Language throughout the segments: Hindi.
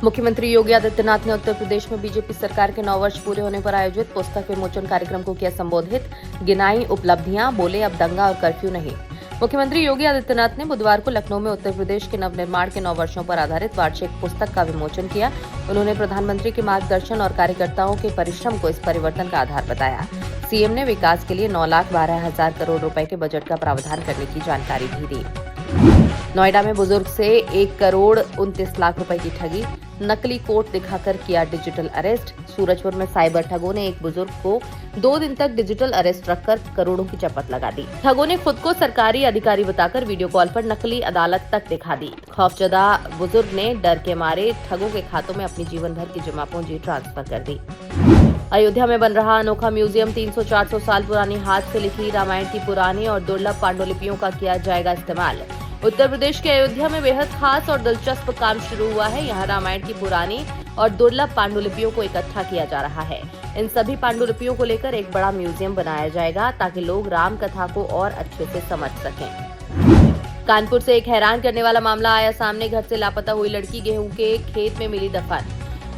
मुख्यमंत्री योगी आदित्यनाथ ने उत्तर प्रदेश में बीजेपी सरकार के 9 वर्ष पूरे होने पर आयोजित पुस्तक विमोचन कार्यक्रम को किया संबोधित। गिनाई उपलब्धियां, बोले अब दंगा और कर्फ्यू नहीं। मुख्यमंत्री योगी आदित्यनाथ ने बुधवार को लखनऊ में उत्तर प्रदेश के नवनिर्माण के 9 वर्षों पर आधारित वार्षिक पुस्तक का विमोचन किया। उन्होंने प्रधानमंत्री के मार्गदर्शन और कार्यकर्ताओं के परिश्रम को इस परिवर्तन का आधार बताया। सीएम ने विकास के लिए 9,12,000 करोड़ रुपए के बजट का प्रावधान करने की जानकारी भी दी। नोएडा में बुजुर्ग से 1,29,00,000 रुपए की ठगी, नकली कोट दिखाकर किया डिजिटल अरेस्ट। सूरजपुर में साइबर ठगों ने एक बुजुर्ग को 2 दिन तक डिजिटल अरेस्ट रखकर करोड़ों की चपत लगा दी। ठगों ने खुद को सरकारी अधिकारी बताकर वीडियो कॉल पर नकली अदालत तक दिखा दी। खौफजदा बुजुर्ग ने डर के मारे ठगों के खातों में अपनी जीवन भर की जमा पूंजी ट्रांसफर कर दी। अयोध्या में बन रहा अनोखा म्यूजियम 300-400 साल पुरानी हाथ से लिखी रामायण की पुरानी और दुर्लभ पांडुलिपियों का किया जाएगा इस्तेमाल। उत्तर प्रदेश के अयोध्या में बेहद खास और दिलचस्प काम शुरू हुआ है। यहाँ रामायण की पुरानी और दुर्लभ पांडुलिपियों को इकट्ठा किया जा रहा है। इन सभी पांडुलिपियों को लेकर एक बड़ा म्यूजियम बनाया जाएगा ताकि लोग राम कथा को और अच्छे से समझ सकें। कानपुर से एक हैरान करने वाला मामला आया सामने। घर से लापता हुई लड़की गेहूं के खेत में मिली दफन।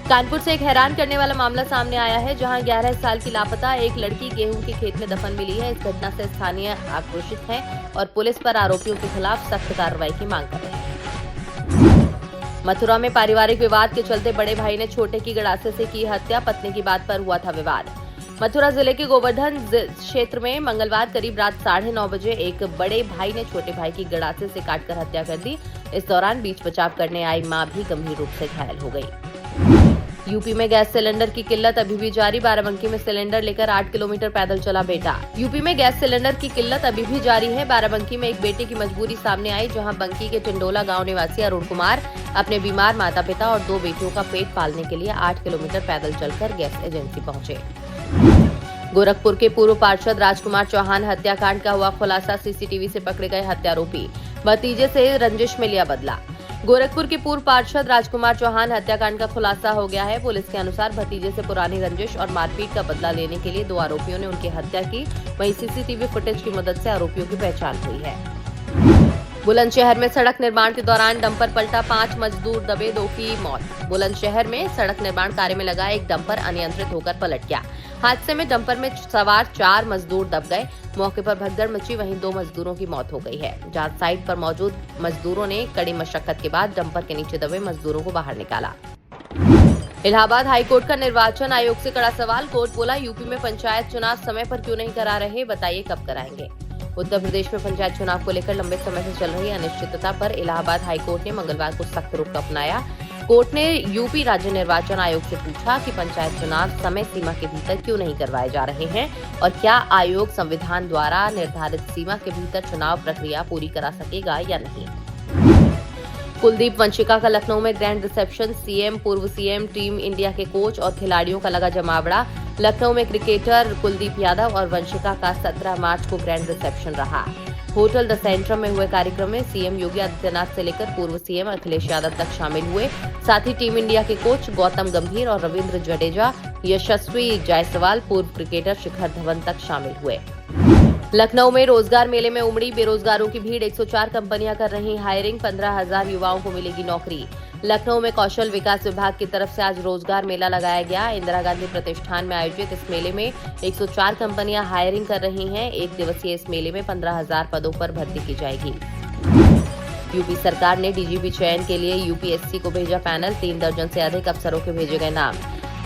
कानपुर से एक हैरान करने वाला मामला सामने आया है, जहां 11 साल की लापता एक लड़की गेहूं के खेत में दफन मिली है। इस घटना से स्थानीय आक्रोशित हैं और पुलिस पर आरोपियों के खिलाफ सख्त कार्रवाई की मांग कर रहे हैं। मथुरा में पारिवारिक विवाद के चलते बड़े भाई ने छोटे की गड़ासे से की हत्या। पत्नी की बात पर हुआ था विवाद। मथुरा जिले के गोवर्धन क्षेत्र में मंगलवार करीब रात 9:30 बजे एक बड़े भाई ने छोटे भाई की गड़ासे से काटकर हत्या कर दी। इस दौरान बीच बचाव करने आई मां भी गंभीर रूप से घायल हो गई। यूपी में गैस सिलेंडर की किल्लत अभी भी जारी। बाराबंकी में सिलेंडर लेकर 8 किलोमीटर पैदल चला बेटा। यूपी में गैस सिलेंडर की किल्लत अभी भी जारी है। बाराबंकी में एक बेटे की मजबूरी सामने आई, जहां बंकी के टिंडोला गांव निवासी अरुण कुमार अपने बीमार माता पिता और 2 बेटियों का पेट पालने के लिए 8 किलोमीटर पैदल चलकर गैस एजेंसी पहुंचे। गोरखपुर के पूर्व पार्षद राजकुमार चौहान हत्याकांड का हुआ खुलासा। सीसीटीवी से पकड़े गए हत्यारोपी भतीजे से रंजिश में लिया बदला। गोरखपुर के पूर्व पार्षद राजकुमार चौहान हत्याकांड का खुलासा हो गया है। पुलिस के अनुसार भतीजे से पुरानी रंजिश और मारपीट का बदला लेने के लिए 2 आरोपियों ने उनकी हत्या की। वहीं सीसीटीवी फुटेज की मदद से आरोपियों की पहचान हुई है। बुलंदशहर में सड़क निर्माण के दौरान डंपर पलटा, 5 मजदूर दबे, 2 की मौत। बुलंदशहर में सड़क निर्माण कार्य में लगा एक डंपर अनियंत्रित होकर पलट गया। हादसे में डंपर में सवार 4 मजदूर दब गए। मौके पर भगदड़ मची, वहीं 2 मजदूरों की मौत हो गई है। जांच साइट पर मौजूद मजदूरों ने कड़ी मशक्कत के बाद डंपर के नीचे दबे मजदूरों को बाहर निकाला। इलाहाबाद हाईकोर्ट का निर्वाचन आयोग से कड़ा सवाल। कोर्ट बोला, यूपी में पंचायत चुनाव समय पर क्यों नहीं करा रहे, बताइए कब कराएंगे। उत्तर प्रदेश में पंचायत चुनाव को लेकर लंबे समय से चल रही अनिश्चितता पर इलाहाबाद हाईकोर्ट ने मंगलवार को सख्त रुख अपनाया। कोर्ट ने यूपी राज्य निर्वाचन आयोग से पूछा कि पंचायत चुनाव समय सीमा के भीतर क्यों नहीं करवाए जा रहे हैं और क्या आयोग संविधान द्वारा निर्धारित सीमा के भीतर चुनाव प्रक्रिया पूरी करा सकेगा या नहीं। कुलदीप वंशिका का लखनऊ में ग्रैंड रिसेप्शन। सीएम, पूर्व सीएम, टीम इंडिया के कोच और खिलाड़ियों का लगा जमावड़ा। लखनऊ में क्रिकेटर कुलदीप यादव और वंशिका का 17 मार्च को ग्रैंड रिसेप्शन रहा। होटल द सेंट्रम में हुए कार्यक्रम में सीएम योगी आदित्यनाथ से लेकर पूर्व सीएम अखिलेश यादव तक शामिल हुए। साथ ही टीम इंडिया के कोच गौतम गंभीर और रविंद्र जडेजा, यशस्वी जायसवाल, पूर्व क्रिकेटर शिखर धवन तक शामिल हुए। लखनऊ में रोजगार मेले में उमड़ी बेरोजगारों की भीड़। 104 कंपनियां कर रही हायरिंग। 15,000 युवाओं को मिलेगी नौकरी। लखनऊ में कौशल विकास विभाग की तरफ से आज रोजगार मेला लगाया गया। इंदिरा गांधी प्रतिष्ठान में आयोजित इस मेले में 104 कंपनियां हायरिंग कर रही हैं। 1 दिवसीय इस मेले में 15,000 पदों पर भर्ती की जाएगी। यूपी सरकार ने डीजीपी चयन के लिए यूपीएससी को भेजा पैनल। 3 दर्जन से अधिक अफसरों के भेजे गए नाम।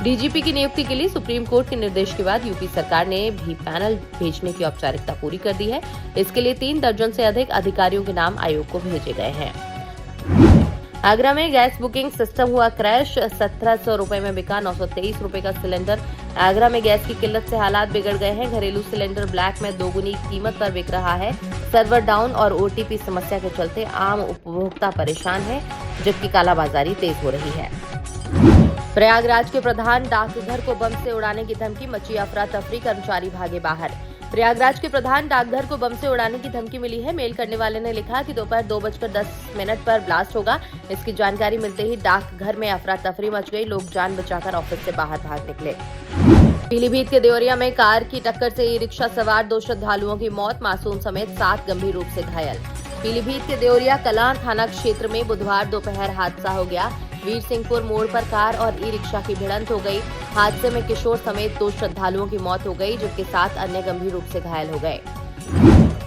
डीजीपी की नियुक्ति के लिए सुप्रीम कोर्ट के निर्देश के बाद यूपी सरकार ने भी पैनल भेजने की औपचारिकता पूरी कर दी है। इसके लिए 3 दर्जन से अधिक अधिकारियों के नाम आयोग को भेजे गए हैं। आगरा में गैस बुकिंग सिस्टम हुआ क्रैश। 1700 रुपए में बिका 923 रुपए का सिलेंडर। आगरा में गैस की किल्लत से हालात बिगड़ गए हैं। घरेलू सिलेंडर ब्लैक में 2 गुनी कीमत पर बिक रहा है। सर्वर डाउन और ओटीपी समस्या के चलते आम उपभोक्ता परेशान है, जबकि कालाबाजारी तेज हो रही है। प्रयागराज के प्रधान डाकघर को बम से उड़ाने की धमकी, मची अफरा तफरी, कर्मचारी भागे बाहर। प्रयागराज के प्रधान डाकघर को बम से उड़ाने की धमकी मिली है। मेल करने वाले ने लिखा कि दोपहर 2:10 पर ब्लास्ट होगा। इसकी जानकारी मिलते ही डाकघर में अफरा तफरी मच गई। लोग जान बचाकर ऑफिस से बाहर भाग निकले। पीलीभीत के देवरिया में कार की टक्कर से ई रिक्शा सवार 2 श्रद्धालुओं की मौत, मासूम समेत 7 गंभीर रूप से घायल। पीलीभीत के देवरिया कलां थाना क्षेत्र में बुधवार दोपहर हादसा हो गया। वीर सिंहपुर मोड़ पर कार और ई रिक्शा की भिड़ंत हो गई। हादसे में किशोर समेत 2 श्रद्धालुओं की मौत हो गई, जबकि 7 अन्य गंभीर रूप से घायल हो गए।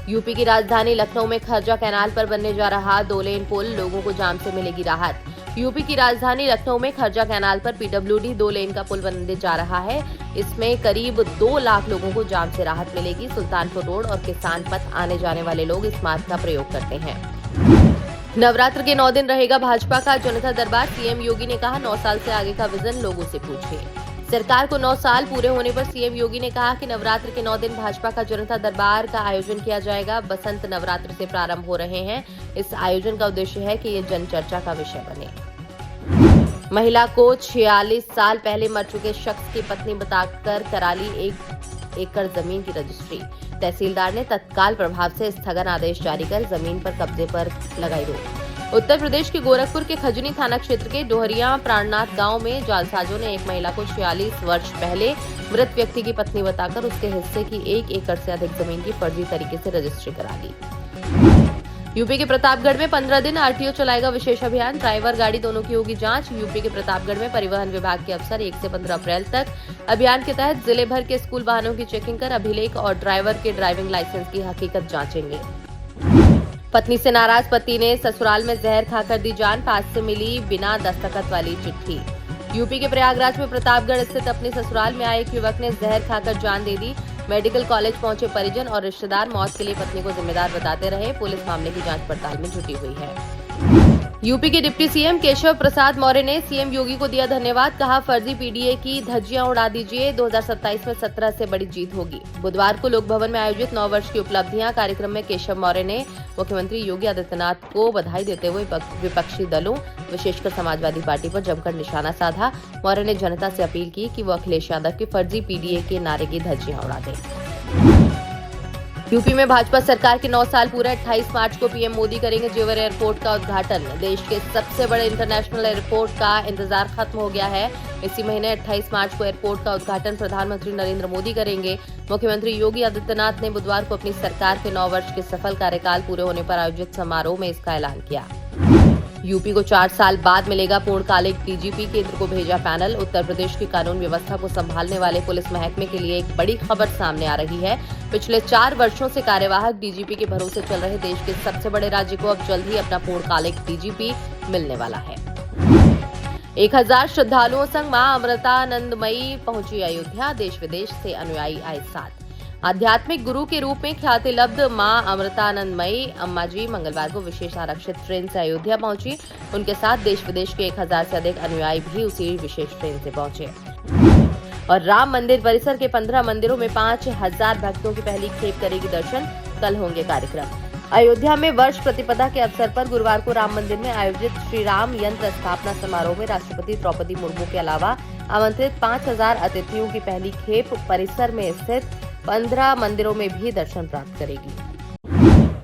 यूपी की राजधानी लखनऊ में खरजा कैनाल पर बनने जा रहा 2 लेन पुल, लोगों को जाम से मिलेगी राहत। यूपी की राजधानी लखनऊ में खरजा कैनाल पर पीडब्ल्यूडी 2 लेन का पुल बनने जा रहा है। इसमें करीब 2 लाख लोगों को जाम से राहत मिलेगी। सुल्तानपुर रोड और किसान पथ आने जाने वाले लोग इस मार्ग का प्रयोग करते हैं। नवरात्र के 9 दिन रहेगा भाजपा का जनता दरबार। सीएम योगी ने कहा, 9 साल से आगे का विजन लोगों से पूछिए। सरकार को 9 साल पूरे होने पर सीएम योगी ने कहा कि नवरात्र के 9 दिन भाजपा का जनता दरबार का आयोजन किया जाएगा। बसंत नवरात्र से प्रारंभ हो रहे हैं। इस आयोजन का उद्देश्य है कि ये जनचर्चा का विषय बने। महिला को 46 साल पहले मर चुके शख्स की पत्नी बताकर करा ली 1 एकड़ जमीन की रजिस्ट्री। तहसीलदार ने तत्काल प्रभाव से स्थगन आदेश जारी कर जमीन पर कब्जे पर लगाई रोक। उत्तर प्रदेश के गोरखपुर के खजुनी थाना क्षेत्र के डोहरिया प्राणनाथ गांव में जालसाजों ने एक महिला को 46 वर्ष पहले मृत व्यक्ति की पत्नी बताकर उसके हिस्से की 1 एकड़ से अधिक जमीन की फर्जी तरीके से रजिस्ट्री करा ली। यूपी के प्रतापगढ़ में 15 दिन आरटीओ चलाएगा विशेष अभियान। ड्राइवर गाड़ी दोनों की होगी जांच। यूपी के प्रतापगढ़ में परिवहन विभाग के अफसर 1 से 15 अप्रैल तक अभियान के तहत जिले भर के स्कूल वाहनों की चेकिंग कर अभिलेख और ड्राइवर के ड्राइविंग लाइसेंस की हकीकत जांचेंगे। पत्नी से नाराज पति ने ससुराल में जहर खाकर दी जान। पास से मिली बिना दस्तखत वाली चिट्ठी। यूपी के प्रयागराज में प्रतापगढ़ स्थित अपने ससुराल में आए एक युवक ने जहर खाकर जान दे दी। मेडिकल कॉलेज पहुंचे परिजन और रिश्तेदार मौत के लिए पत्नी को जिम्मेदार बताते रहे। पुलिस मामले की जांच पड़ताल में जुटी हुई है। यूपी के डिप्टी सीएम केशव प्रसाद मौर्य ने सीएम योगी को दिया धन्यवाद। कहा, फर्जी पीडीए की धज्जियां उड़ा दीजिए। 2027 में 17 से बड़ी जीत होगी। बुधवार को लोक भवन में आयोजित 9 वर्ष की उपलब्धियां कार्यक्रम में केशव मौर्य ने मुख्यमंत्री योगी आदित्यनाथ को बधाई देते हुए विपक्षी दलों विशेषकर समाजवादी पार्टी पर जमकर निशाना साधा। मौर्य ने जनता से अपील की कि वो अखिलेश यादव के फर्जी पीडीए के नारे की धज्जियां उड़ा दें। यूपी में भाजपा सरकार के 9 साल पूरे। 28 मार्च को पीएम मोदी करेंगे जेवर एयरपोर्ट का उद्घाटन। देश के सबसे बड़े इंटरनेशनल एयरपोर्ट का इंतजार खत्म हो गया है। इसी महीने 28 मार्च को एयरपोर्ट का उद्घाटन प्रधानमंत्री नरेंद्र मोदी करेंगे। मुख्यमंत्री योगी आदित्यनाथ ने बुधवार को अपनी सरकार के 9 वर्ष के सफल कार्यकाल पूरे होने पर आयोजित समारोह में इसका ऐलान किया। यूपी को 4 साल बाद मिलेगा पूर्णकालिक डीजीपी, केंद्र को भेजा पैनल। उत्तर प्रदेश की कानून व्यवस्था को संभालने वाले पुलिस महकमे के लिए एक बड़ी खबर सामने आ रही है। पिछले 4 वर्षों से कार्यवाहक डीजीपी के भरोसे चल रहे देश के सबसे बड़े राज्य को अब जल्द ही अपना पूर्णकालिक डीजीपी मिलने वाला है। 1000 श्रद्धालुओं संग मां अमृतानंदमयी पहुंची अयोध्या। देश विदेश से अनुयायी आए साथ। आध्यात्मिक गुरु के रूप में ख्याति लब्ध मां अमृतानंदमयी अम्मा जी मंगलवार को विशेष आरक्षित ट्रेन से अयोध्या पहुंची। उनके साथ देश विदेश के 1000 से अधिक अनुयायी भी उसी विशेष ट्रेन से पहुंचे। और राम मंदिर परिसर के 15 मंदिरों में 5000 भक्तों की पहली खेप करेगी दर्शन। कल होंगे कार्यक्रम। अयोध्या में वर्ष प्रतिपदा के अवसर पर गुरुवार को राम मंदिर में आयोजित श्री राम यंत्र स्थापना समारोह में राष्ट्रपति द्रौपदी मुर्मू के अलावा आमंत्रित 5000 अतिथियों की पहली खेप परिसर में स्थित 15 मंदिरों में भी दर्शन प्राप्त करेगी।